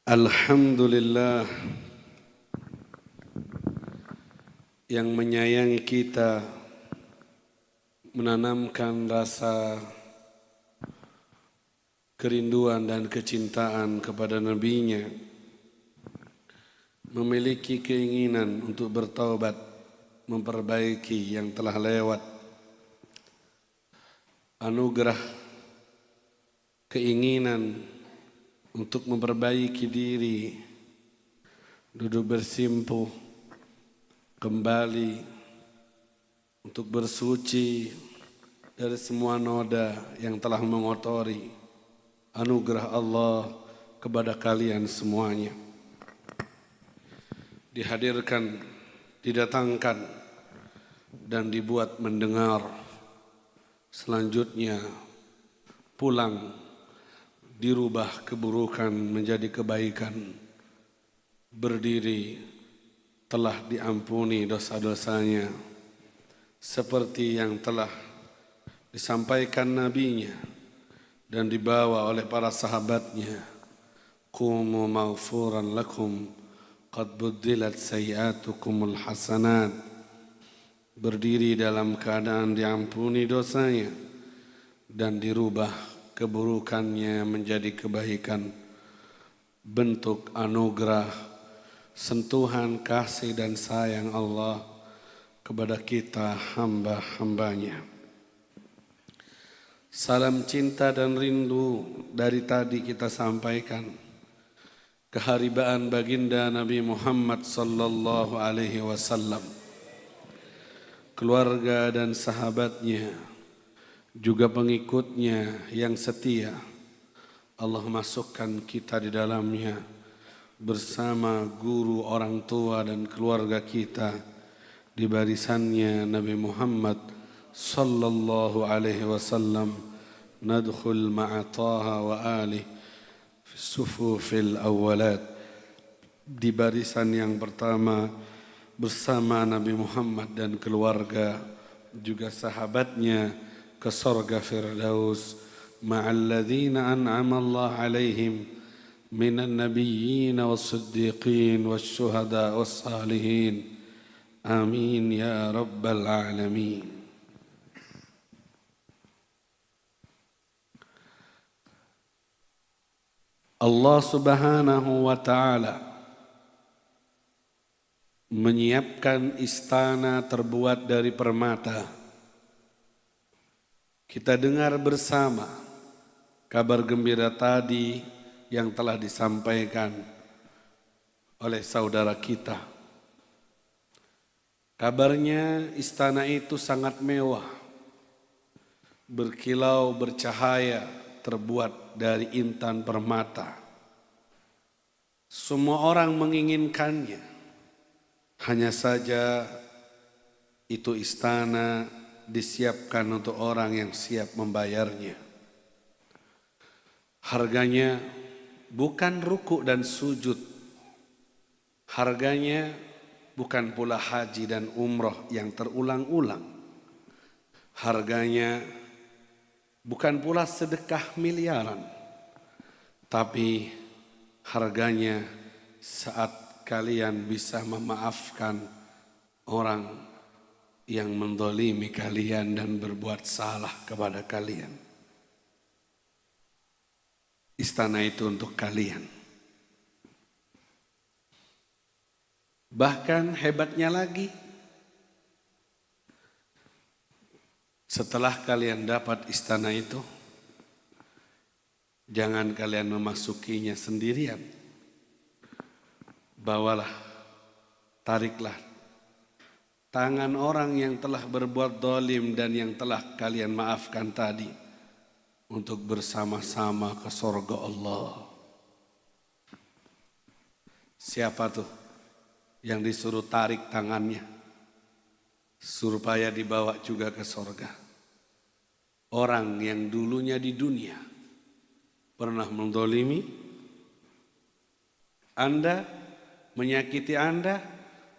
Alhamdulillah yang menyayangi kita, menanamkan rasa kerinduan dan kecintaan kepada Nabi-Nya, memiliki keinginan untuk bertaubat, memperbaiki yang telah lewat, anugerah keinginan untuk memperbaiki diri, duduk bersimpuh, kembali untuk bersuci dari semua noda yang telah mengotori, anugerah Allah kepada kalian semuanya. Dihadirkan, didatangkan, dan dibuat mendengar, selanjutnya pulang, dirubah keburukan menjadi kebaikan, berdiri telah diampuni dosa-dosanya, seperti yang telah disampaikan Nabi-Nya dan dibawa oleh para sahabatnya. Qumu maghfuran lakum qad buddilat sayiatukumul hasanat. Berdiri dalam keadaan diampuni dosanya dan dirubah keburukannya menjadi kebaikan, bentuk anugerah, sentuhan kasih dan sayang Allah kepada kita hamba-hambanya. Salam cinta dan rindu dari tadi kita sampaikan, keharibaan baginda Nabi Muhammad sallallahu alaihi wasallam, keluarga dan sahabatnya, juga pengikutnya yang setia. Allah masukkan kita di dalamnya bersama guru, orang tua dan keluarga kita di barisannya Nabi Muhammad sallallahu alaihi wasallam. Nadkhul ma'a Taha wa alih fi sufufil awwalat, di barisan yang pertama bersama Nabi Muhammad dan keluarga juga sahabatnya ke surga Firdaus ma'alladzina an'ama Allah alaihim minan nabiyyin was-siddiqin wasyuhada was-salihin. Amin ya rabbal alamin. Allah Subhanahu wa ta'ala menyiapkan istana terbuat dari permata. Kita dengar bersama kabar gembira tadi yang telah disampaikan oleh saudara kita. Kabarnya istana itu sangat mewah, berkilau bercahaya, terbuat dari intan permata. Semua orang menginginkannya, hanya saja itu istana disiapkan untuk orang yang siap membayarnya. Harganya bukan ruku dan sujud. Harganya bukan pula haji dan umroh yang terulang-ulang. Harganya bukan pula sedekah miliaran. Tapi harganya saat kalian bisa memaafkan orang yang mendolimi kalian dan berbuat salah kepada kalian. Istana itu untuk kalian. Bahkan hebatnya lagi, setelah kalian dapat istana itu, jangan kalian memasukinya sendirian. Bawalah, tariklah tangan orang yang telah berbuat zalim dan yang telah kalian maafkan tadi untuk bersama-sama ke surga Allah. Siapa tuh yang disuruh tarik tangannya supaya dibawa juga ke surga? Orang yang dulunya di dunia pernah menzalimi Anda, menyakiti Anda,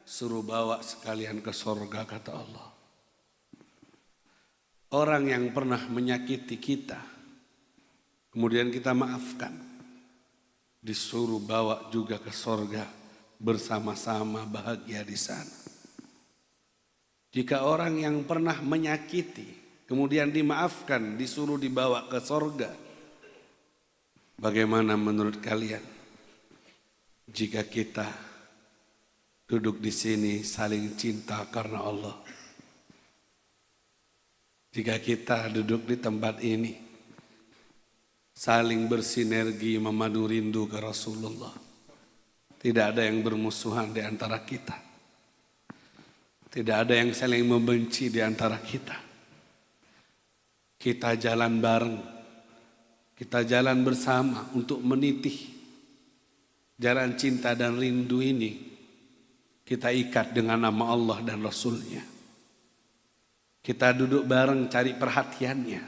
suruh bawa sekalian ke surga, kata Allah. Orang yang pernah menyakiti kita, kemudian kita maafkan, disuruh bawa juga ke sorga, bersama-sama bahagia di sana. Jika orang yang pernah menyakiti, kemudian dimaafkan, disuruh dibawa ke sorga, bagaimana menurut kalian jika kita duduk di sini saling cinta karena Allah? Jika kita duduk di tempat ini saling bersinergi memadu rindu ke Rasulullah, tidak ada yang bermusuhan di antara kita, tidak ada yang saling membenci di antara kita. Kita jalan bareng, kita jalan bersama untuk menitih jalan cinta dan rindu ini. Kita ikat dengan nama Allah dan Rasulnya. Kita duduk bareng cari perhatiannya.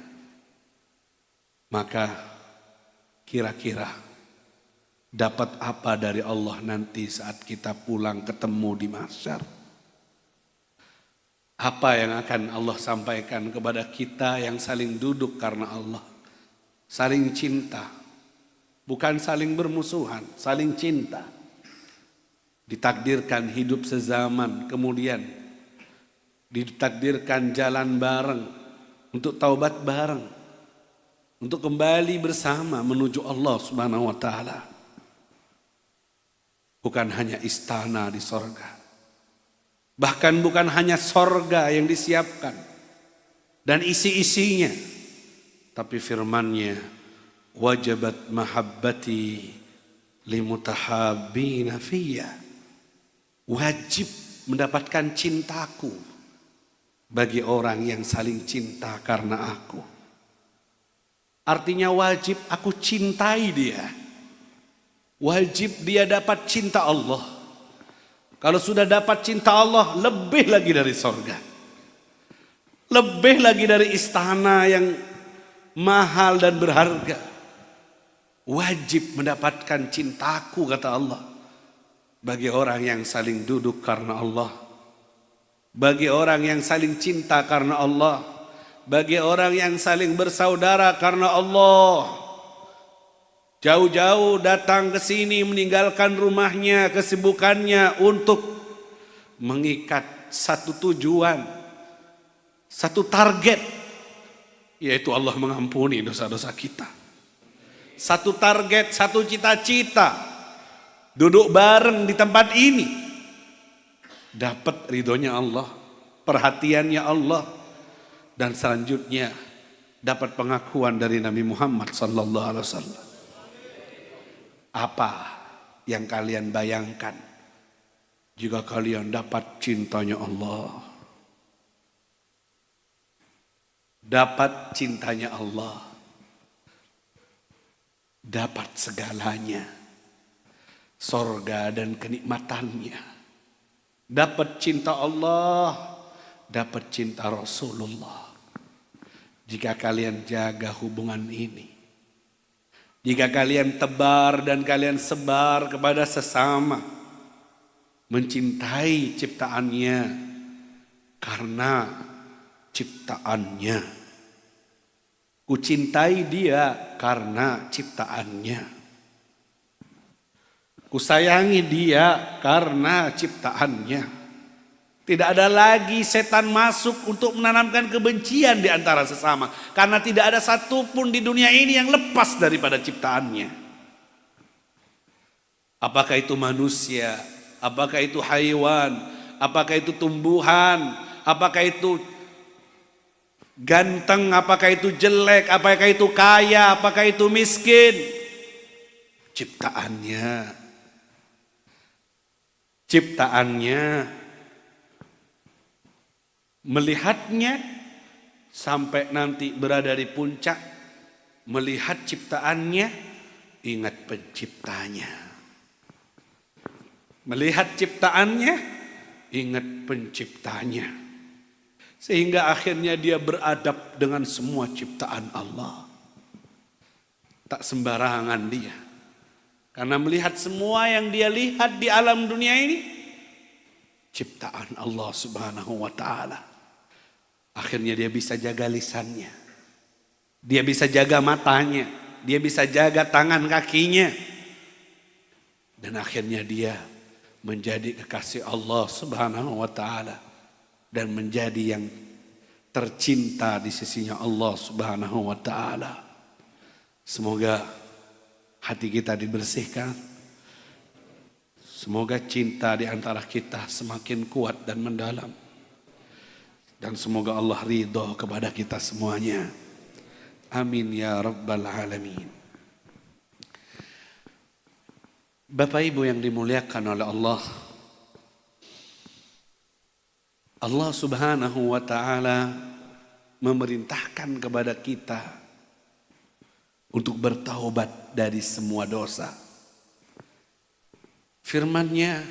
Maka kira-kira dapat apa dari Allah nanti saat kita pulang ketemu di mahsyar? Apa yang akan Allah sampaikan kepada kita yang saling duduk karena Allah? Saling cinta, bukan saling bermusuhan, saling cinta. Ditakdirkan hidup sezaman, kemudian ditakdirkan jalan bareng, untuk taubat bareng, untuk kembali bersama menuju Allah Subhanahu wa taala. Bukan hanya istana di sorga, bahkan bukan hanya sorga yang disiapkan dan isi-isinya, tapi firman-Nya, wajabat mahabbati limutahabbina fiyya, wajib mendapatkan cintaku bagi orang yang saling cinta karena aku. Artinya wajib aku cintai dia, wajib dia dapat cinta Allah. Kalau sudah dapat cinta Allah, lebih lagi dari sorga, lebih lagi dari istana yang mahal dan berharga. Wajib mendapatkan cintaku, kata Allah, bagi orang yang saling duduk karena Allah, bagi orang yang saling cinta karena Allah, bagi orang yang saling bersaudara karena Allah. Jauh-jauh datang ke sini meninggalkan rumahnya, kesibukannya untuk mengikat satu tujuan, satu target, yaitu Allah mengampuni dosa-dosa kita. Satu target, satu cita-cita, duduk bareng di tempat ini, dapat ridhonya Allah, perhatiannya Allah, dan selanjutnya dapat pengakuan dari Nabi Muhammad sallallahu alaihi wasallam. Apa yang kalian bayangkan jika kalian dapat cintanya Allah? Dapat cintanya Allah, dapat segalanya, sorga dan kenikmatannya. Dapat cinta Allah, dapat cinta Rasulullah. Jika kalian jaga hubungan ini, jika kalian tebar dan kalian sebar kepada sesama, mencintai ciptaannya karena ciptaannya, ku cintai dia karena ciptaannya, ku sayangi dia karena ciptaannya. Tidak ada lagi setan masuk untuk menanamkan kebencian di antara sesama, karena tidak ada satupun di dunia ini yang lepas daripada ciptaannya. Apakah itu manusia, apakah itu haiwan, apakah itu tumbuhan, apakah itu ganteng, apakah itu jelek, apakah itu kaya, apakah itu miskin, ciptaannya, melihatnya sampai nanti berada di puncak, melihat ciptaannya, ingat penciptanya. Melihat ciptaannya, ingat penciptanya. Sehingga akhirnya dia beradab dengan semua ciptaan Allah. Tak sembarangan dia. Karena melihat semua yang dia lihat di alam dunia ini, ciptaan Allah Subhanahu wa ta'ala. Akhirnya dia bisa jaga lisannya, dia bisa jaga matanya, dia bisa jaga tangan kakinya, dan akhirnya dia menjadi kekasih Allah Subhanahu wa taala dan menjadi yang tercinta di sisinya Allah Subhanahu wa taala. Semoga hati kita dibersihkan. Semoga cinta di antara kita semakin kuat dan mendalam. Dan semoga Allah ridho kepada kita semuanya. Amin ya rabbal alamin. Bapak Ibu yang dimuliakan oleh Allah, Allah Subhanahu wa taala memerintahkan kepada kita untuk bertaubat dari semua dosa. Firman-Nya,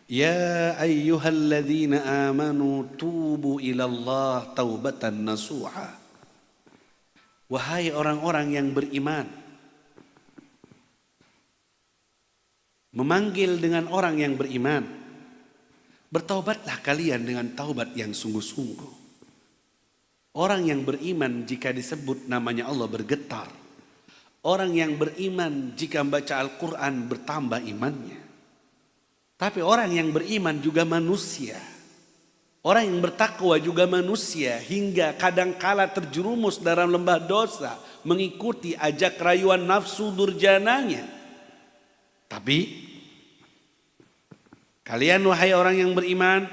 ya ayyuhalladzina amanu tubu ilallah taubatan nasuha. Wahai orang-orang yang beriman, memanggil dengan orang yang beriman, bertaubatlah kalian dengan taubat yang sungguh-sungguh. Orang yang beriman jika disebut namanya Allah bergetar. Orang yang beriman jika membaca Al-Quran bertambah imannya. Tapi orang yang beriman juga manusia. Orang yang bertakwa juga manusia. Hingga kadangkala terjerumus dalam lembah dosa. Mengikuti ajak rayuan nafsu durjananya. Tapi kalian wahai orang yang beriman,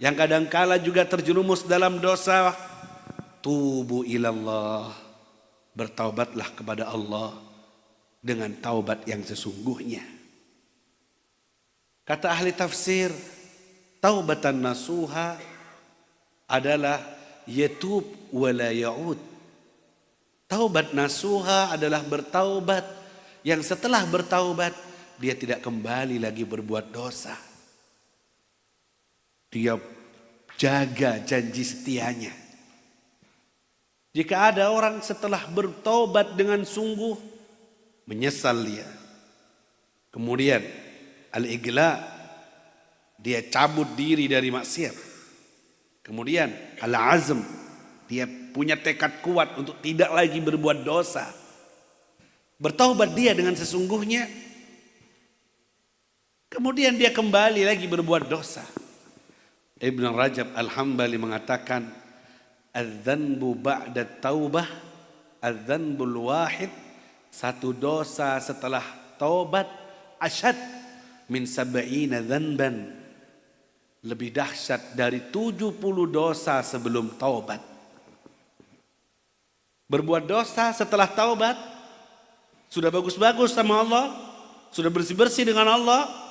yang kadangkala juga terjerumus dalam dosa, tubu ilallah, bertaubatlah kepada Allah dengan taubat yang sesungguhnya. Kata ahli tafsir, taubatan nasuha adalah yatub wala ya'ud. Taubat nasuha adalah bertaubat yang setelah bertaubat dia tidak kembali lagi berbuat dosa. Dia jaga janji setianya. Jika ada orang setelah bertaubat dengan sungguh, menyesal dia. Kemudian al-igla, dia cabut diri dari maksiat. Kemudian al-azm, dia punya tekad kuat untuk tidak lagi berbuat dosa. Bertaubat dia dengan sesungguhnya. Kemudian dia kembali lagi berbuat dosa. Ibn Rajab Al-Hambali mengatakan, adzanbu ba'da taubah, adzanbul wahid, satu dosa setelah taubat, asyad min sab'ina dzanban, lebih dahsyat dari 70 dosa sebelum taubat. Berbuat dosa setelah taubat, sudah bagus-bagus sama Allah, sudah bersih-bersih dengan Allah,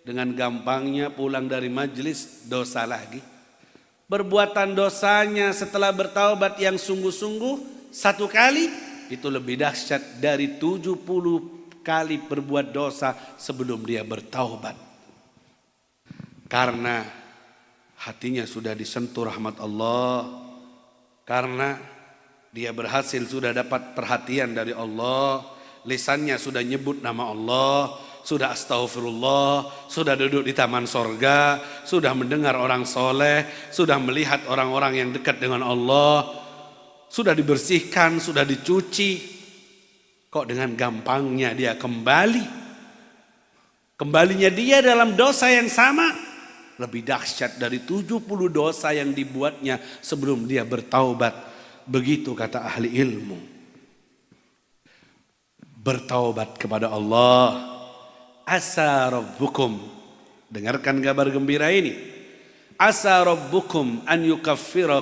dengan gampangnya pulang dari majelis dosa lagi. Perbuatan dosanya setelah bertaubat yang sungguh-sungguh satu kali, itu lebih dahsyat dari 70 kali berbuat dosa sebelum dia bertaubat. Karena hatinya sudah disentuh rahmat Allah, karena dia berhasil sudah dapat perhatian dari Allah, lisannya sudah nyebut nama Allah, sudah astaghfirullah, sudah duduk di taman sorga, sudah mendengar orang soleh, sudah melihat orang-orang yang dekat dengan Allah, sudah dibersihkan, sudah dicuci. Kok dengan gampangnya dia kembali? Kembalinya dia dalam dosa yang sama lebih dahsyat dari 70 dosa yang dibuatnya sebelum dia bertaubat. Begitu kata ahli ilmu. Bertaubat kepada Allah. Asa rabbukum, dengarkan kabar gembira ini. Asa rabbukum an yukaffira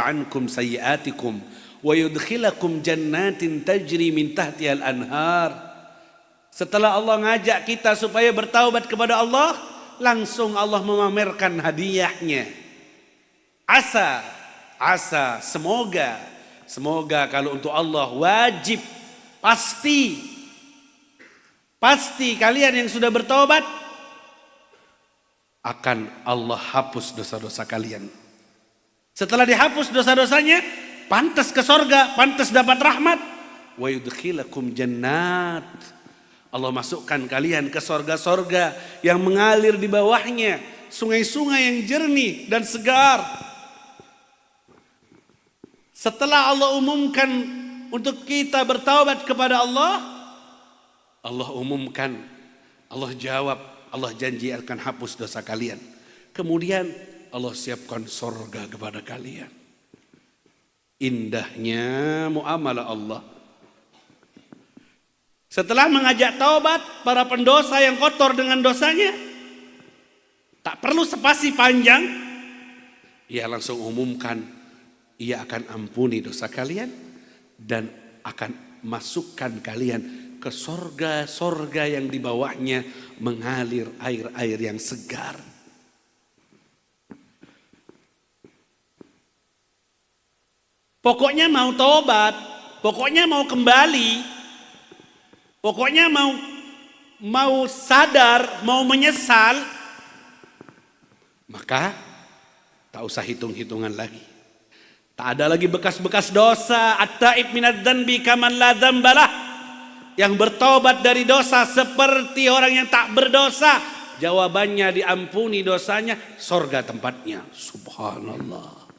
ankum sayyiatikum wa yudkhilakum jannatin tajri min tahtiha al-anhar. Setelah Allah ngajak kita supaya bertaubat kepada Allah, langsung Allah memamerkan hadiahnya. Asa, semoga kalau untuk Allah wajib, pasti kalian yang sudah bertaubat akan Allah hapus dosa-dosa kalian. Setelah dihapus dosa-dosanya, pantas ke sorga, pantas dapat rahmat. Wa yudkhilakum jannat, Allah masukkan kalian ke sorga-sorga yang mengalir di bawahnya sungai-sungai yang jernih dan segar. Setelah Allah umumkan untuk kita bertaubat kepada Allah, Allah umumkan, Allah jawab, Allah janji akan hapus dosa kalian. Kemudian Allah siapkan sorga kepada kalian. Indahnya muamalah Allah. Setelah mengajak taubat para pendosa yang kotor dengan dosanya, tak perlu spasi panjang, ia langsung umumkan, ia akan ampuni dosa kalian dan akan masukkan kalian ke sorga-sorga yang di bawahnya mengalir air-air yang segar. Pokoknya mau tobat, pokoknya mau kembali, pokoknya mau sadar, mau menyesal, maka tak usah hitung-hitungan lagi. Tak ada lagi bekas-bekas dosa. At-taib minadz dzanbi kaman la dzambalah. Yang bertobat dari dosa seperti orang yang tak berdosa. Jawabannya diampuni dosanya, sorga tempatnya. Subhanallah.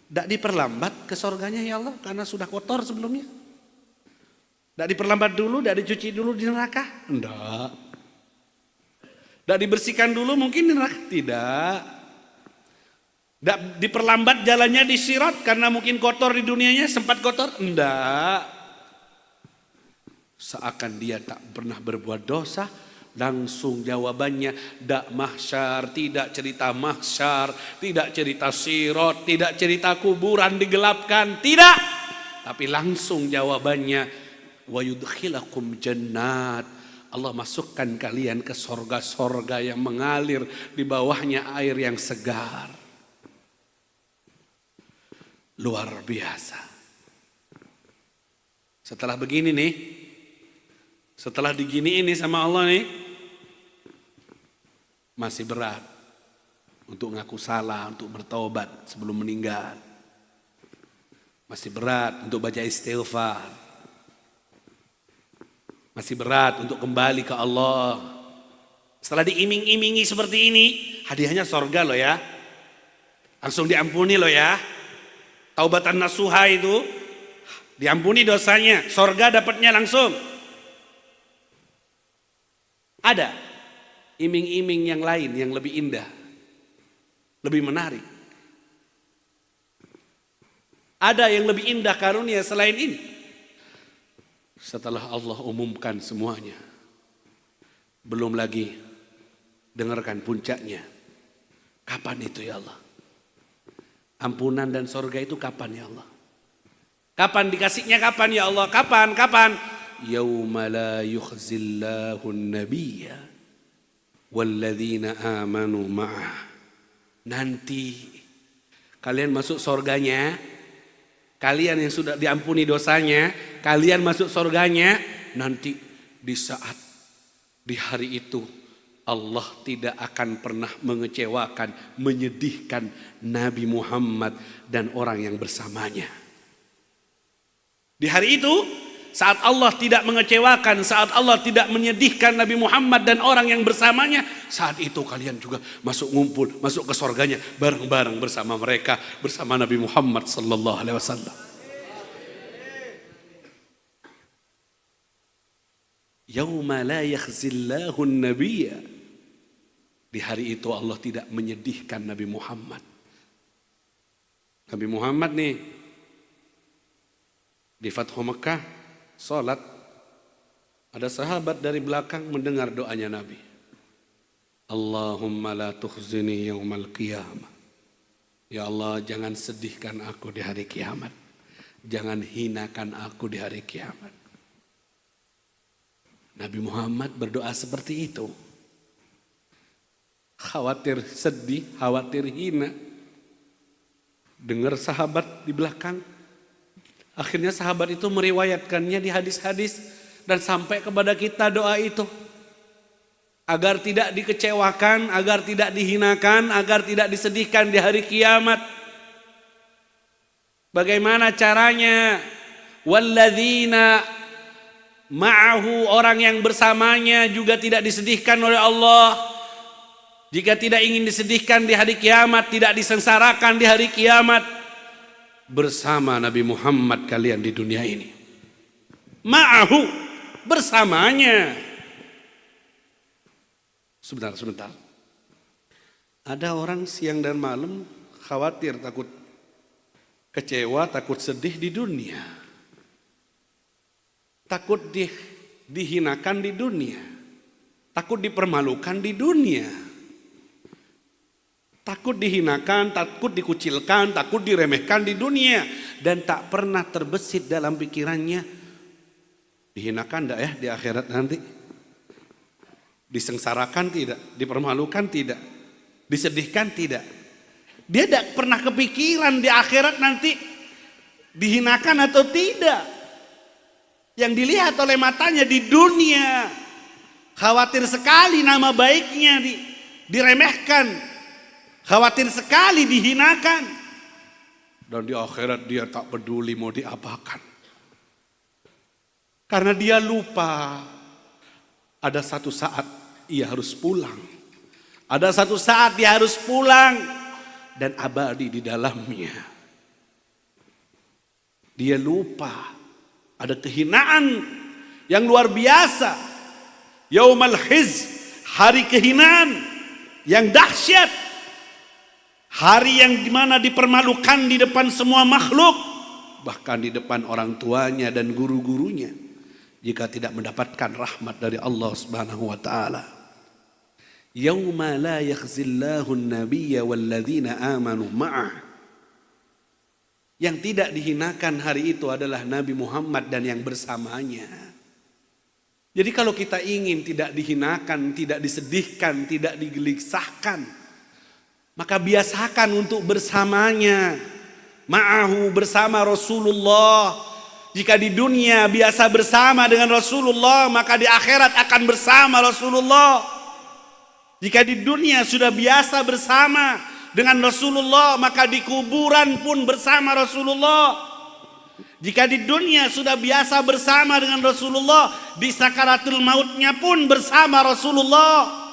Tak diperlambat ke sorganya ya Allah karena sudah kotor sebelumnya. Tak diperlambat dulu, tak dicuci dulu di neraka? Enggak. Tak dibersihkan dulu mungkin di neraka? Tidak. Tak diperlambat jalannya di sirat karena mungkin kotor di dunianya, sempat kotor? Enggak. Seakan dia tak pernah berbuat dosa, langsung jawabannya dak mahsyar, tidak cerita mahsyar, tidak cerita sirat, tidak cerita kuburan digelapkan, tidak. Tapi langsung jawabannya wa yudkhilakum jannat. Allah masukkan kalian ke sorga-sorga yang mengalir di bawahnya air yang segar. Luar biasa. Setelah begini nih, setelah diginiin nih sama Allah nih, masih berat untuk ngaku salah, untuk bertaubat sebelum meninggal. Masih berat untuk baca istighfar. Masih berat untuk kembali ke Allah. Setelah diiming-imingi seperti ini, hadiahnya sorga loh ya. Langsung diampuni loh ya. Taubatan nasuha itu diampuni dosanya, sorga dapatnya langsung. Ada iming-iming yang lain yang lebih indah, lebih menarik. Ada yang lebih indah karunia selain ini. Setelah Allah umumkan semuanya, belum lagi dengarkan puncaknya. Kapan itu ya Allah? Ampunan dan sorga itu kapan ya Allah? Kapan dikasihnya, kapan ya Allah? Kapan? Kapan? Yauma la yukhzillahu an-nabiyya walladzina amanu ma'ah. Nanti kalian masuk sorganya, kalian yang sudah diampuni dosanya, kalian masuk sorganya. Nanti di saat di hari itu Allah tidak akan pernah mengecewakan, menyedihkan Nabi Muhammad dan orang yang bersamanya. Di hari itu, saat Allah tidak mengecewakan, saat Allah tidak menyedihkan Nabi Muhammad dan orang yang bersamanya, saat itu kalian juga masuk ngumpul, masuk ke surganya bareng-bareng bersama mereka, bersama Nabi Muhammad sallallahu alaihi wasallam. Yauma la yakhzillahu an-nabiyya. Di hari itu Allah tidak menyedihkan Nabi Muhammad. Nabi Muhammad nih di Fathu Mekah salat, ada sahabat dari belakang mendengar doanya Nabi. Allahumma la tukhzini yaumal qiyamah. Ya Allah, jangan sedihkan aku di hari kiamat. Jangan hinakan aku di hari kiamat. Nabi Muhammad berdoa seperti itu. Khawatir sedih, khawatir hina. Dengar sahabat di belakang. Akhirnya sahabat itu meriwayatkannya di hadis-hadis dan sampai kepada kita doa itu. Agar tidak dikecewakan, agar tidak dihinakan, agar tidak disedihkan di hari kiamat. Bagaimana caranya? Walladzina ma'ahu, orang yang bersamanya juga tidak disedihkan oleh Allah. Jika tidak ingin disedihkan di hari kiamat, tidak disengsarakan di hari kiamat, bersama Nabi Muhammad kalian di dunia ini. Ma'ahu, bersamanya. Sebentar. Ada orang siang dan malam khawatir, takut kecewa, takut sedih di dunia. Takut dihinakan di dunia. Takut dipermalukan di dunia. Takut dihinakan, takut dikucilkan, takut diremehkan di dunia. Dan tak pernah terbesit dalam pikirannya, dihinakan enggak ya di akhirat nanti? Disengsarakan tidak? Dipermalukan tidak? Disedihkan tidak? Dia tidak pernah kepikiran di akhirat nanti dihinakan atau tidak. Yang dilihat oleh matanya di dunia, khawatir sekali nama baiknya diremehkan, khawatir sekali dihinakan. Dan di akhirat dia tak peduli mau diapakan. Karena dia lupa ada satu saat ia harus pulang. Ada satu saat dia harus pulang dan abadi di dalamnya. Dia lupa ada kehinaan yang luar biasa. Yaumal khiz, hari kehinaan yang dahsyat. Hari yang dimana dipermalukan di depan semua makhluk, bahkan di depan orang tuanya dan guru-gurunya, jika tidak mendapatkan rahmat dari Allah Subhanahu wa taala. Yauma la yakhzillahu an-nabiyya walladzina amanu ma'ah. Yang tidak dihinakan hari itu adalah Nabi Muhammad dan yang bersamanya. Jadi kalau kita ingin tidak dihinakan, tidak disedihkan, tidak digelisahkan, maka biasakan untuk bersamanya. Ma'ahu, bersama Rasulullah. Jika di dunia biasa bersama dengan Rasulullah, maka di akhirat akan bersama Rasulullah. Jika di dunia sudah biasa bersama dengan Rasulullah, maka di kuburan pun bersama Rasulullah. Jika di dunia sudah biasa bersama dengan Rasulullah, di sakaratul mautnya pun bersama Rasulullah.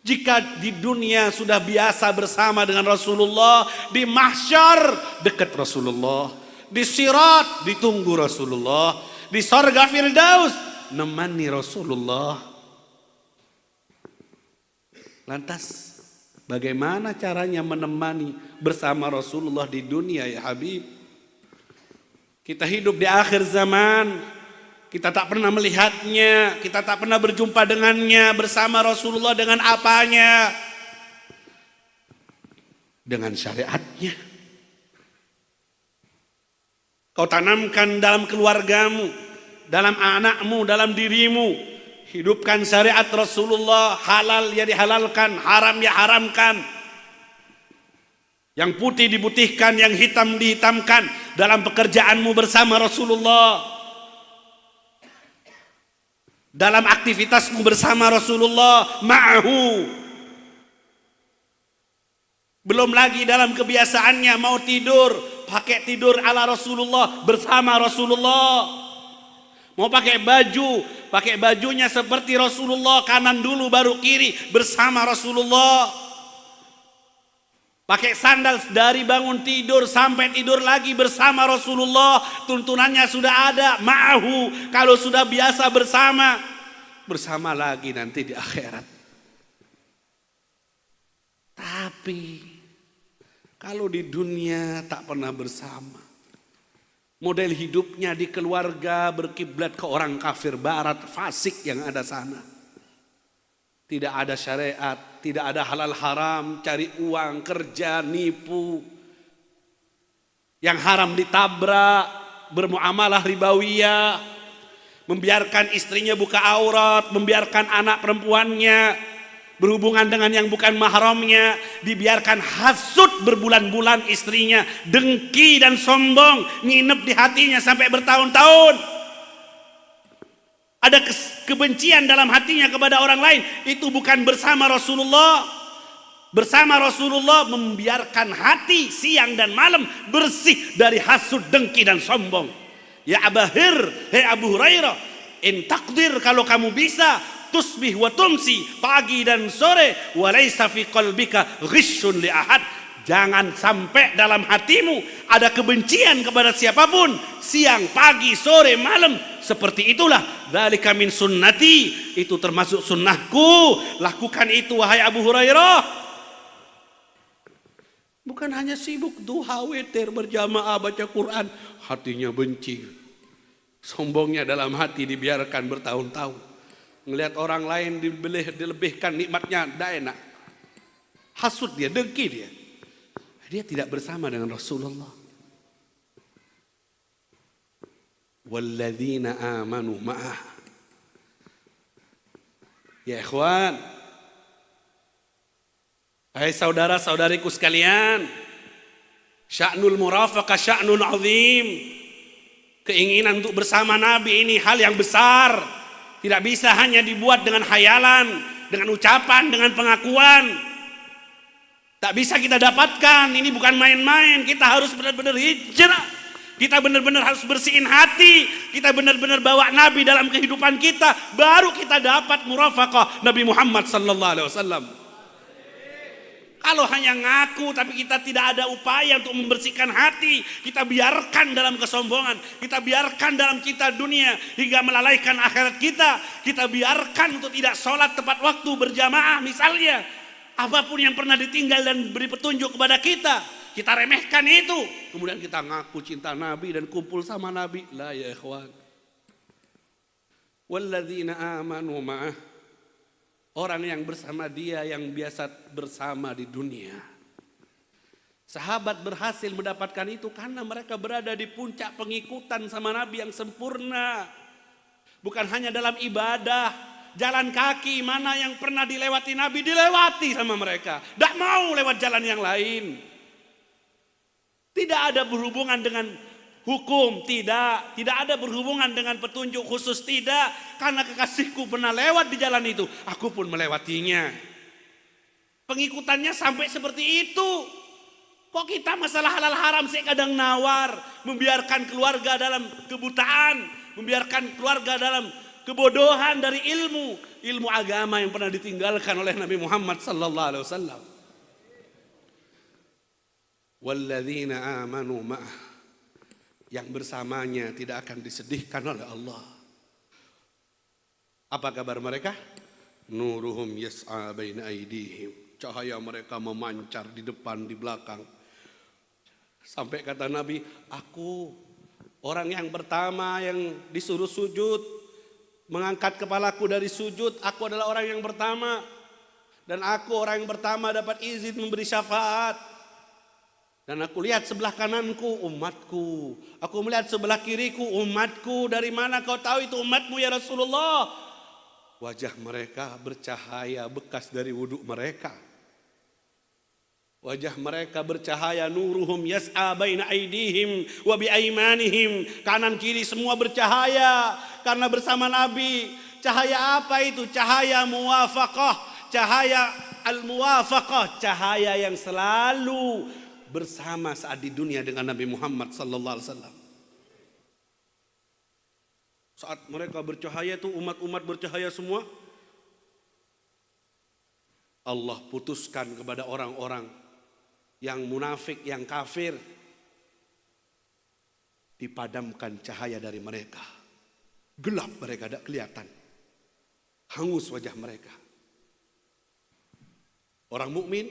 Jika di dunia sudah biasa bersama dengan Rasulullah, di mahsyar dekat Rasulullah, di sirat ditunggu Rasulullah, di sorga Firdaus nemani Rasulullah. Lantas bagaimana caranya menemani bersama Rasulullah di dunia ya Habib? Kita hidup di akhir zaman, kita tak pernah melihatnya, kita tak pernah berjumpa dengannya. Bersama Rasulullah dengan apanya? Dengan syariatnya. Kau tanamkan dalam keluargamu, dalam anakmu, dalam dirimu. Hidupkan syariat Rasulullah, halal ya dihalalkan, haram ya haramkan. Yang putih diputihkan, yang hitam dihitamkan dalam pekerjaanmu bersama Rasulullah. Dalam aktivitasmu bersama Rasulullah, ma'ahu. Belum lagi dalam kebiasaannya mau tidur, pakai tidur ala Rasulullah, bersama Rasulullah. Mau pakai baju, pakai bajunya seperti Rasulullah, kanan dulu baru kiri, bersama Rasulullah. Pakai sandal dari bangun tidur sampai tidur lagi bersama Rasulullah. Tuntunannya sudah ada, ma'ahu. Kalau sudah biasa bersama, bersama lagi nanti di akhirat. Tapi kalau di dunia tak pernah bersama, model hidupnya di keluarga berkiblat ke orang kafir barat, fasik yang ada sana. Tidak ada syariat, tidak ada halal haram, cari uang, kerja, nipu. Yang haram ditabrak, bermuamalah ribawiyah, membiarkan istrinya buka aurat, membiarkan anak perempuannya berhubungan dengan yang bukan mahramnya, dibiarkan hasut berbulan-bulan istrinya, dengki dan sombong nginep di hatinya sampai bertahun-tahun. Ada kebencian dalam hatinya kepada orang lain, itu bukan bersama Rasulullah. Bersama Rasulullah membiarkan hati siang dan malam bersih dari hasut, dengki dan sombong. Ya Abahir, hei Abu Hurairah, in takdir, kalau kamu bisa, tusbih wa tumsi, pagi dan sore, walaysa fi qalbika ghishun li ahad. Jangan sampai dalam hatimu ada kebencian kepada siapapun, siang, pagi, sore, malam, seperti itulah. Dzalika min sunnati, itu termasuk sunnahku. Lakukan itu wahai Abu Hurairah. Bukan hanya sibuk duha witir berjamaah baca Quran, hatinya benci. Sombongnya dalam hati dibiarkan bertahun-tahun. Ngelihat orang lain dilebihkan nikmatnya, tidak enak. Hasut dia, dengki dia. Dia tidak bersama dengan Rasulullah. Walladzina amanu ma'ah. Ya ikhwan, hai saudara-saudariku sekalian, sya'nul murafaqah sya'nun azim. Keinginan untuk bersama Nabi ini hal yang besar. Tidak bisa hanya dibuat dengan khayalan, dengan ucapan, dengan pengakuan. Tak bisa kita dapatkan, ini bukan main-main. Kita harus benar-benar hijrah. Kita benar-benar harus bersihin hati. Kita benar-benar bawa Nabi dalam kehidupan kita. Baru kita dapat murafaqah Nabi Muhammad sallallahu alaihi wasallam. Kalau hanya ngaku tapi kita tidak ada upaya untuk membersihkan hati, kita biarkan dalam kesombongan, kita biarkan dalam cinta dunia hingga melalaikan akhirat kita, kita biarkan untuk tidak sholat tepat waktu berjamaah misalnya, apapun yang pernah ditinggal dan beri petunjuk kepada kita remehkan itu, kemudian kita ngaku cinta Nabi dan kumpul sama Nabi. La ya ikhwan. Walladzina amanu ma'ah, orang yang bersama dia yang biasa bersama di dunia. Sahabat berhasil mendapatkan itu karena mereka berada di puncak pengikutan sama Nabi yang sempurna. Bukan hanya dalam ibadah, jalan kaki mana yang pernah dilewati Nabi, dilewati sama mereka. Tidak mau lewat jalan yang lain. Tidak ada berhubungan dengan hukum, tidak ada berhubungan dengan petunjuk khusus, tidak. Karena kekasihku pernah lewat di jalan itu, aku pun melewatinya. Pengikutannya sampai seperti itu. Kok kita masalah halal haram sih kadang nawar, membiarkan keluarga dalam kebutaan, membiarkan keluarga dalam kebodohan dari ilmu agama yang pernah ditinggalkan oleh Nabi Muhammad sallallahu alaihi wasallam. Walladzina amanu ma'ah, yang bersamanya tidak akan disedihkan oleh Allah. Apa kabar mereka? Nuruhum yas'a baina aydihim, cahaya mereka memancar di depan, di belakang. Sampai kata Nabi, aku orang yang pertama yang disuruh sujud, mengangkat kepalaku dari sujud, aku adalah orang yang pertama. Dan aku orang yang pertama dapat izin memberi syafaat. Dan aku lihat sebelah kananku umatku, aku melihat sebelah kiriku umatku. Dari mana kau tahu itu umatmu ya Rasulullah? Wajah mereka bercahaya bekas dari wudhu mereka. Wajah mereka bercahaya, nuruhum yas'a baina aydihim wa bi aymanihim. Kanan kiri semua bercahaya karena bersama Nabi. Cahaya apa itu? Cahaya muwafaqah, cahaya al-muwafaqah, cahaya yang selalu bersama saat di dunia dengan Nabi Muhammad sallallahu alaihi wasallam. Saat mereka bercahaya itu umat-umat bercahaya semua. Allah putuskan kepada orang-orang yang munafik, yang kafir, dipadamkan cahaya dari mereka. Gelap mereka, tidak kelihatan. Hangus wajah mereka. Orang mukmin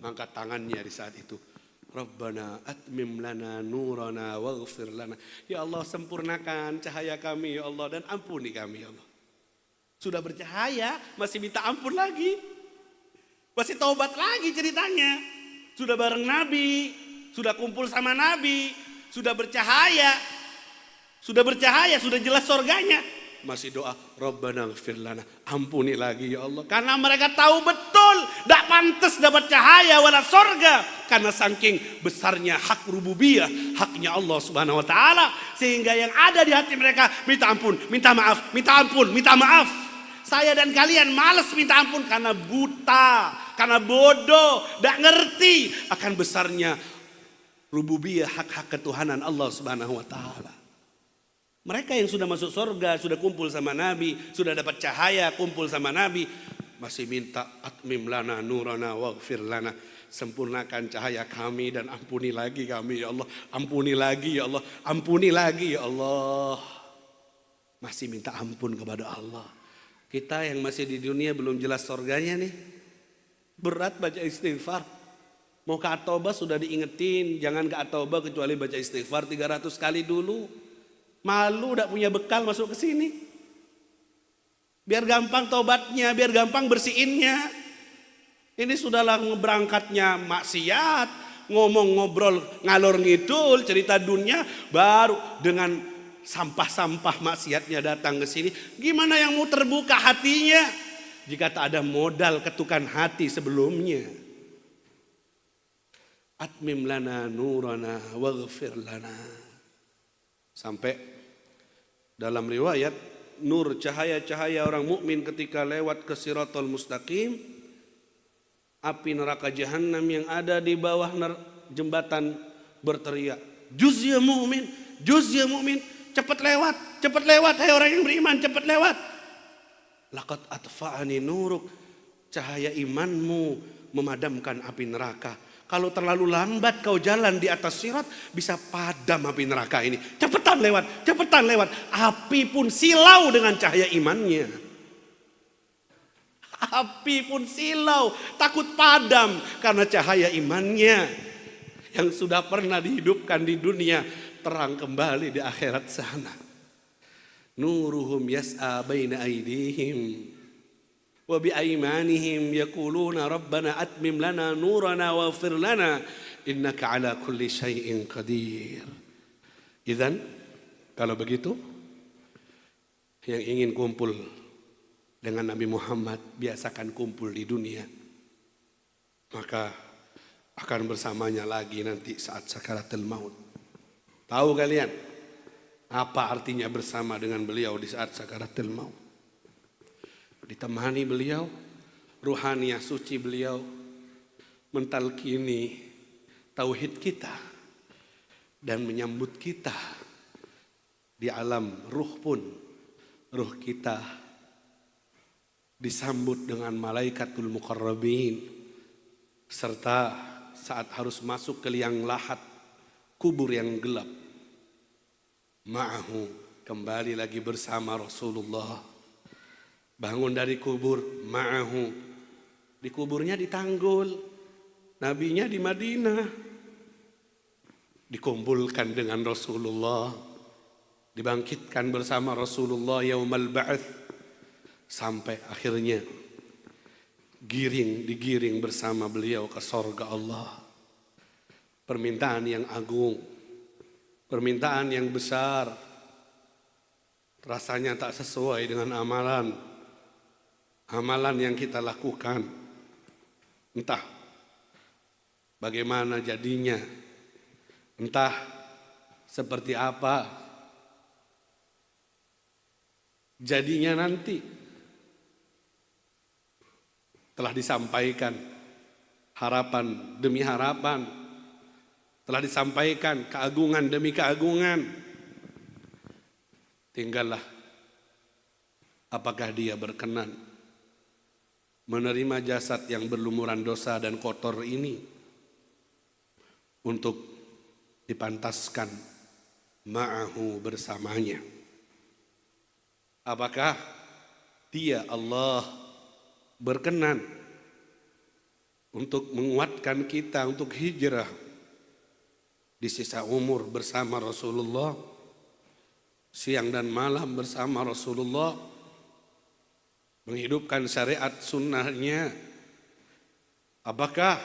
angkat tangannya di saat itu. Rabbana atmim lana nurana waghfir lana. Ya Allah, sempurnakan cahaya kami ya Allah, dan ampuni kami ya Allah. Sudah bercahaya masih minta ampun lagi, masih taubat lagi ceritanya. Sudah bareng Nabi, sudah kumpul sama Nabi, sudah bercahaya, sudah jelas surganya, masih doa Rabbana ighfir lana, ampuni lagi ya Allah. Karena mereka tahu betul tidak pantas dapat cahaya wala surga, karena saking besarnya hak rububiyah, haknya Allah subhanahu wa ta'ala, sehingga yang ada di hati mereka minta ampun, minta maaf, minta ampun, minta maaf. Saya dan kalian malas minta ampun karena buta, karena bodoh, tidak ngerti akan besarnya rububiyah, hak-hak ketuhanan Allah subhanahu wa ta'ala. Mereka yang sudah masuk surga, sudah kumpul sama Nabi, sudah dapat cahaya, kumpul sama Nabi, masih minta atmim lana nurana waghfir lana, sempurnakan cahaya kami dan ampuni lagi kami ya Allah, ampuni lagi ya Allah, ampuni lagi ya Allah. masih minta ampun kepada Allah. Kita yang masih di dunia belum jelas surganya nih, berat baca istighfar. Mau ke at-taubah sudah diingetin, jangan ke at-taubah kecuali baca istighfar 300 kali dulu. Malu udah punya bekal masuk ke sini. Biar gampang taubatnya, biar gampang bersihinnya. Ini sudahlah berangkatnya maksiat, ngomong ngobrol ngalor ngidul, cerita dunia, baru dengan sampah-sampah maksiatnya datang ke sini. Gimana yang mau terbuka hatinya jika tak ada modal ketukan hati sebelumnya? Atmim lana nurana waghfir lana. Sampai dalam riwayat, nur cahaya-cahaya orang mukmin ketika lewat ke Siratal Mustaqim, api neraka jahanam yang ada di bawah jembatan berteriak, "Juz ya mukmin, juz ya mukmin, cepat lewat hai orang yang beriman, cepat lewat. Laqad atfa'ani nuruk, cahaya imanmu memadamkan api neraka. Kalau terlalu lambat kau jalan di atas sirat, bisa padam api neraka ini. Cepetan lewat, cepetan lewat." Api pun silau dengan cahaya imannya. Api pun silau, takut padam karena cahaya imannya yang sudah pernah dihidupkan di dunia, terang kembali di akhirat sana. Nuruhum yas'a baina aydihim wa bi aymanihim yaquluna rabbana atmim lana nurana waghfir lana innaka ala kulli syai'in qadir. Idzan, kalau begitu, yang ingin kumpul dengan Nabi Muhammad, biasakan kumpul di dunia, maka akan bersamanya lagi nanti saat sakaratul maut. Tahu kalian apa artinya bersama dengan beliau di saat sakaratul maut? Ditemani beliau, ruhaniyah suci beliau mentalkini tauhid kita dan menyambut kita di alam ruh pun. Ruh kita disambut dengan malaikatul muqarrabin, serta saat harus masuk ke liang lahat, kubur yang gelap, ma'ahu, kembali lagi bersama Rasulullah. Bangun dari kubur, ma'ahu, di kuburnya ditanggul, nabinya di Madinah, dikumpulkan dengan Rasulullah, dibangkitkan bersama Rasulullah yaumal ba'ats, sampai akhirnya digiring bersama beliau ke surga Allah. Permintaan yang agung, permintaan yang besar, rasanya tak sesuai dengan amalan yang kita lakukan. Entah bagaimana jadinya, entah seperti apa jadinya nanti. Telah disampaikan harapan demi harapan, telah disampaikan keagungan demi keagungan. Tinggallah apakah dia berkenan menerima jasad yang berlumuran dosa dan kotor ini untuk dipantaskan ma'ahu, bersamanya. Apakah dia Allah berkenan untuk menguatkan kita untuk hijrah di sisa umur bersama Rasulullah, siang dan malam bersama Rasulullah, menghidupkan syariat sunnahnya? Apakah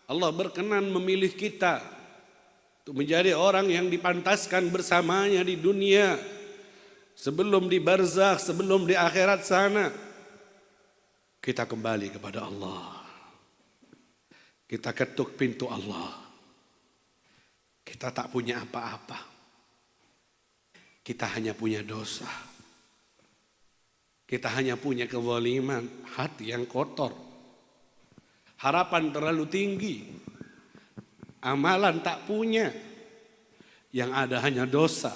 Allah berkenan memilih kita untuk menjadi orang yang dipantaskan bersamanya di dunia, sebelum di barzakh, sebelum di akhirat sana? Kita kembali kepada Allah, kita ketuk pintu Allah. Kita tak punya apa-apa, kita hanya punya dosa. Kita hanya punya kezaliman, hati yang kotor, harapan terlalu tinggi, amalan tak punya, yang ada hanya dosa.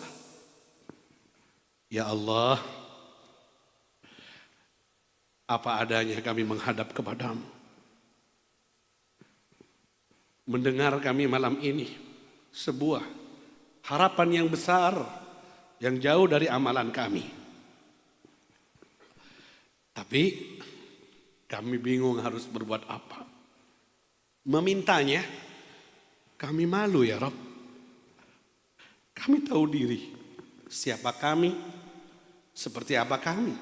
Ya Allah, apa adanya kami menghadap kepadamu. Mendengar kami malam ini sebuah harapan yang besar yang jauh dari amalan kami. Tapi kami bingung harus berbuat apa. Memintanya, kami malu ya Rabb. Kami tahu diri, siapa kami, seperti apa kami.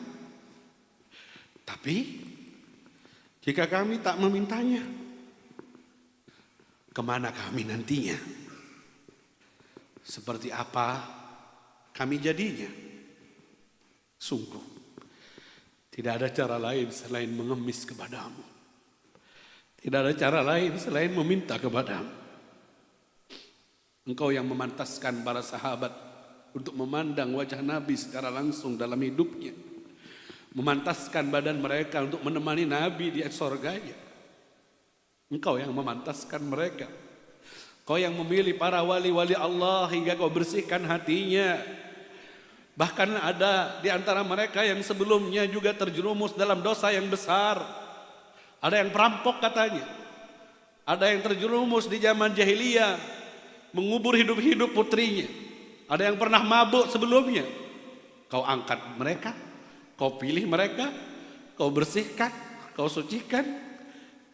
Tapi jika kami tak memintanya, kemana kami nantinya? Seperti apa kami jadinya? Sungguh, tidak ada cara lain selain mengemis kepadamu. Tidak ada cara lain selain meminta kepadamu. Engkau yang memantaskan para sahabat untuk memandang wajah Nabi secara langsung dalam hidupnya. Memantaskan badan mereka untuk menemani Nabi di surganya. Engkau yang memantaskan mereka. Kau yang memilih para wali-wali Allah hingga kau bersihkan hatinya. Bahkan ada di antara mereka yang sebelumnya juga terjerumus dalam dosa yang besar. Ada yang perampok katanya. Ada yang terjerumus di zaman jahiliyah, mengubur hidup-hidup putrinya. Ada yang pernah mabuk sebelumnya. Kau angkat mereka, kau pilih mereka, kau bersihkan, kau sucikan,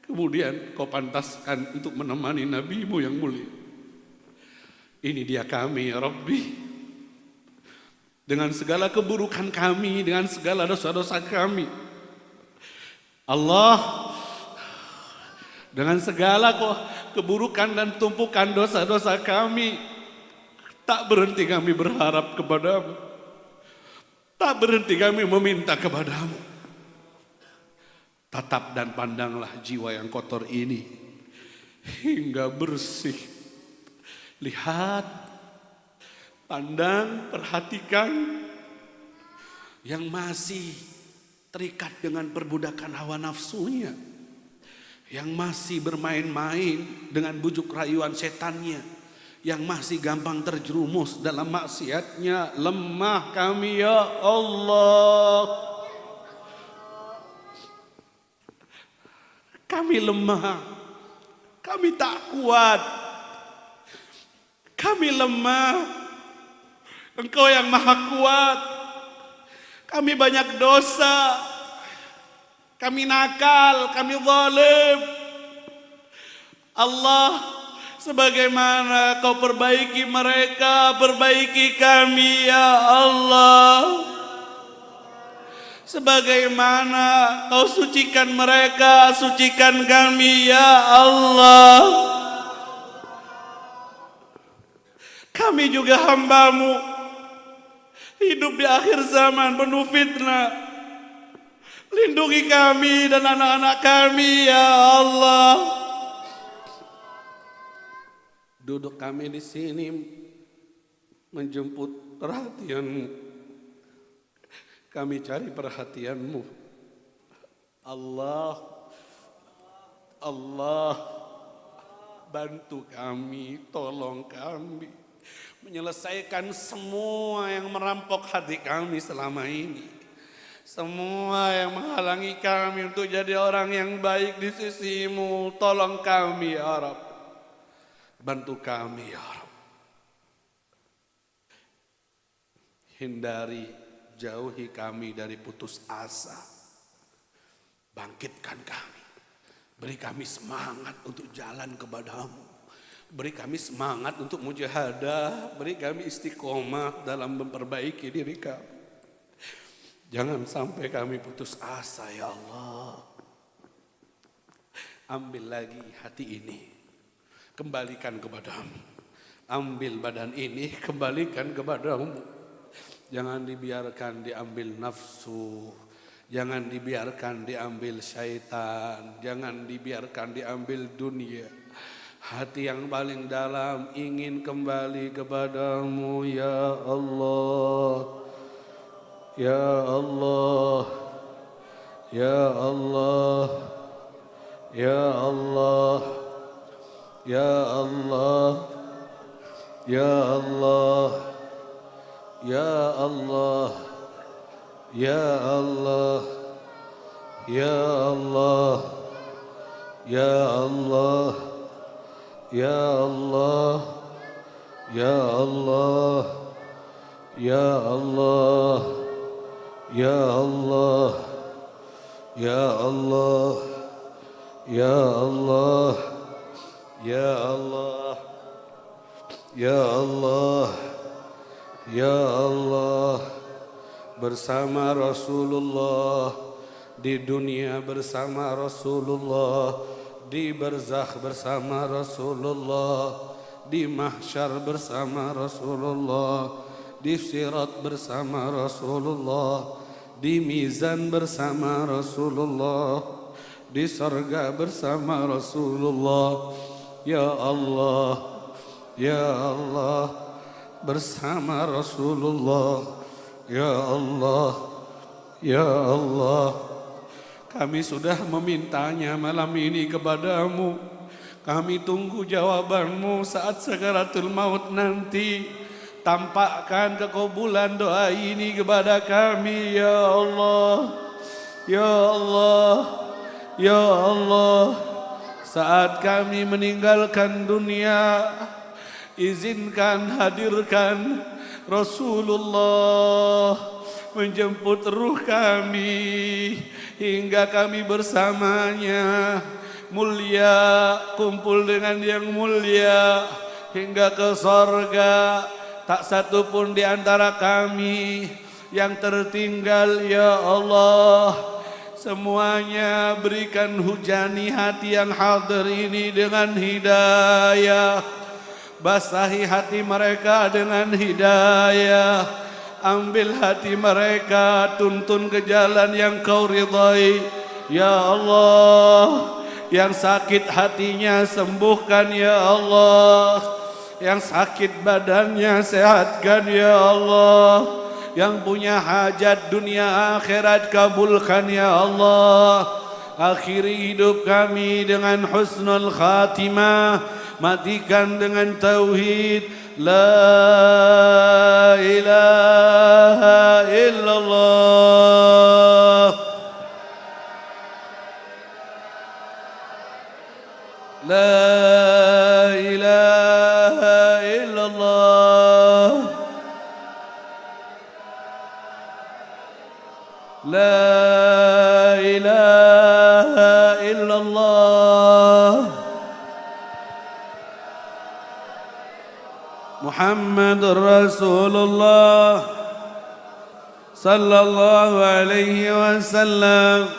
kemudian kau pantaskan untuk menemani Nabi-Mu yang mulia. Ini dia kami ya Rabbi. Dengan segala keburukan kami, dengan segala dosa-dosa kami, Allah, dengan segala keburukan dan tumpukan dosa-dosa kami, tak berhenti kami berharap kepadamu. Tak berhenti kami meminta kepadamu. Tatap dan pandanglah jiwa yang kotor ini hingga bersih. Lihat, pandang, perhatikan yang masih terikat dengan perbudakan hawa nafsunya, yang masih bermain-main dengan bujuk rayuan setannya, yang masih gampang terjerumus dalam maksiatnya. Lemah kami ya Allah. Kami lemah. Kami tak kuat. Kami lemah. Engkau yang maha kuat. Kami banyak dosa. Kami nakal, kami zalim. Allah, sebagaimana kau perbaiki mereka, perbaiki kami ya Allah. Sebagaimana kau sucikan mereka, sucikan kami ya Allah. Kami juga hamba-Mu, hidup di akhir zaman penuh fitnah. Lindungi kami dan anak-anak kami ya Allah. Duduk kami di sini menjemput perhatian-Mu. Kami cari perhatian-Mu. Allah, Allah, bantu kami, tolong kami menyelesaikan semua yang merampok hati kami selama ini. Semua yang menghalangi kami untuk jadi orang yang baik di sisi-Mu. Tolong kami ya Rabb. Bantu kami ya Rabb. Hindari, jauhi kami dari putus asa. Bangkitkan kami. Beri kami semangat untuk jalan kepadamu. Beri kami semangat untuk mujahadah. Beri kami istiqomah dalam memperbaiki diri kami. Jangan sampai kami putus asa ya Allah. Ambil lagi hati ini, kembalikan kepadamu. Ambil badan ini, kembalikan kepadamu. Jangan dibiarkan diambil nafsu. Jangan dibiarkan diambil syaitan. Jangan dibiarkan diambil dunia. Hati yang paling dalam ingin kembali kepadamu ya Allah. Ya Allah, Ya Allah, Ya Allah, Ya Allah, Ya Allah, Ya Allah, Ya Allah, Ya Allah, Ya Allah, Ya Allah, Ya Allah, Ya Allah, Ya Allah, Ya Allah, Ya Allah, Ya Allah, Ya Allah, Ya Allah. Bersama Rasulullah, di dunia bersama Rasulullah, di barzakh bersama Rasulullah, di mahsyar bersama Rasulullah, di sirat bersama Rasulullah, di mizan bersama Rasulullah, di surga bersama Rasulullah. Ya Allah, Ya Allah, bersama Rasulullah. Ya Allah, Ya Allah, kami sudah memintanya malam ini kepadamu. Kami tunggu jawabanmu saat sakaratul maut nanti. Tampakkan keqabulan doa ini kepada kami, Ya Allah, Ya Allah, Ya Allah. Saat kami meninggalkan dunia, izinkan hadirkan Rasulullah menjemput ruh kami hingga kami bersamanya mulia, kumpul dengan yang mulia hingga ke sorga. Tak satu pun di antara kami yang tertinggal, Ya Allah. Semuanya berikan hujani hati yang hadir ini dengan hidayah. Basahi hati mereka dengan hidayah. Ambil hati mereka, tuntun ke jalan yang kau ridai, Ya Allah. Yang sakit hatinya sembuhkan, Ya Allah. Yang sakit badannya sehatkan, Ya Allah. Yang punya hajat dunia akhirat kabulkan, Ya Allah. Akhiri hidup kami dengan husnul khatimah, matikan dengan tauhid la ilaha illallah, la ilaha illallah, la ilaha illallah. Muhammadur Rasulullah sallallahu alaihi wasallam.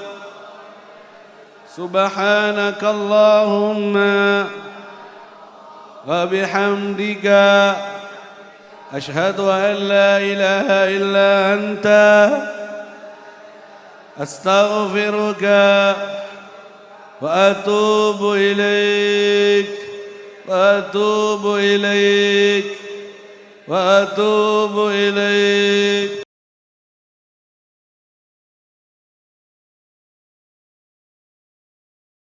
Subhanakallahumma wa bihamdika ashhadu an la ilaha illa anta astaghfiruka wa atubu ilaik, wa atubu ilaik.